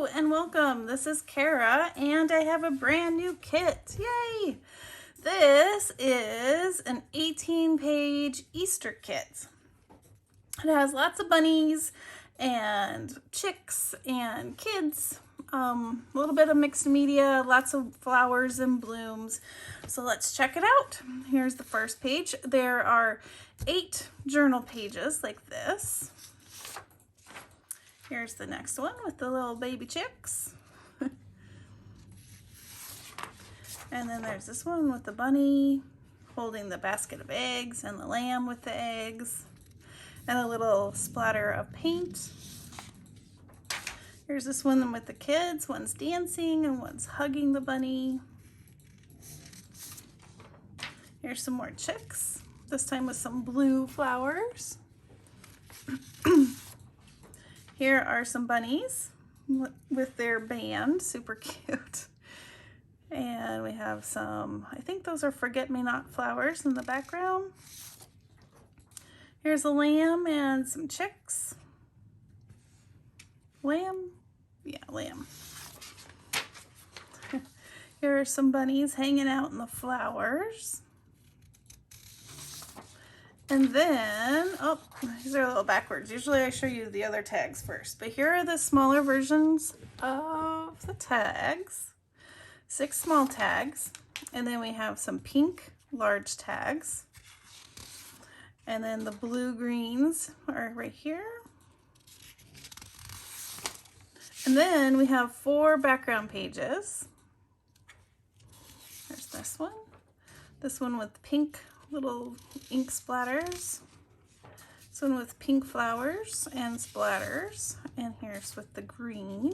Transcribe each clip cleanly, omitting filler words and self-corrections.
Hello and welcome. This is Cara and I have a brand new kit. Yay! This is an 18-page Easter kit. It has lots of bunnies and chicks and kids, a little bit of mixed media, lots of flowers and blooms. So let's check it out. Here's the first page. There are 8 journal pages like this. Here's the next one with the little baby chicks. And then there's this one with the bunny holding the basket of eggs and the lamb with the eggs and a little splatter of paint. Here's this one with the kids. One's dancing and one's hugging the bunny. Here's some more chicks, this time with some blue flowers. Here are some bunnies with their band, super cute. And we have some, I think those are forget-me-not flowers in the background. Here's a lamb and some chicks. Lamb? Yeah, lamb. Here are some bunnies hanging out in the flowers. And then, oh, these are a little backwards. Usually I show you the other tags first, but here are the smaller versions of the tags. 6 small tags. And then we have some pink large tags. And then the blue greens are right here. And then we have 4 background pages. There's this one with pink little ink splatters, this one with pink flowers and splatters, and here's with the green.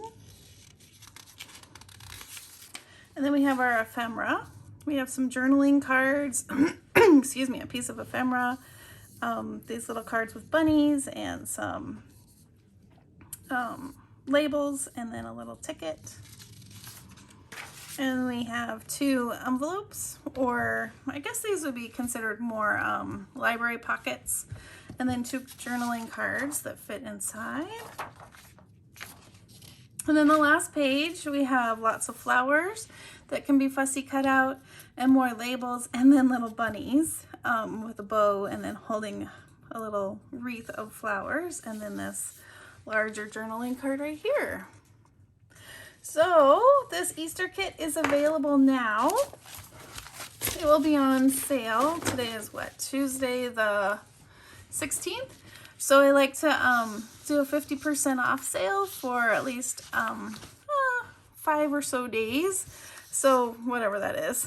And then we have our ephemera. We have some journaling cards, excuse me, a piece of ephemera, these little cards with bunnies and some labels, and then a little ticket. And we have 2 envelopes, or I guess these would be considered more library pockets, and then 2 journaling cards that fit inside. And then the last page, we have lots of flowers that can be fussy cut out, and more labels, and then little bunnies with a bow and then holding a little wreath of flowers, and then this larger journaling card right here. So this Easter kit is available now. It will be on sale. Today is what, Tuesday the 16th? So I like to do a 50% off sale for at least 5 or so days. So whatever that is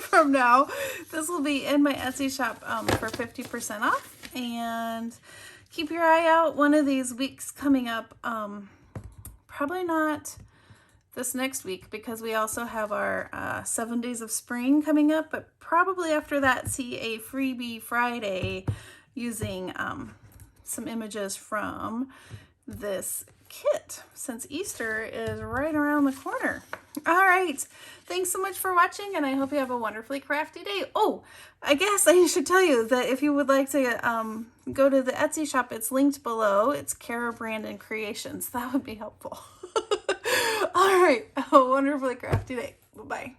from now. This will be in my Etsy shop for 50% off. And keep your eye out. One of these weeks coming up, probably not this next week, because we also have our 7 days of spring coming up, but probably after that see a freebie Friday using some images from this kit, since Easter is right around the corner. All right, thanks so much for watching, and I hope you have a wonderfully crafty day. Oh, I guess I should tell you that if you would like to go to the Etsy shop, it's linked below. It's CaraBrandonCreations. That would be helpful. All right, have a wonderfully crafty day. Bye-bye.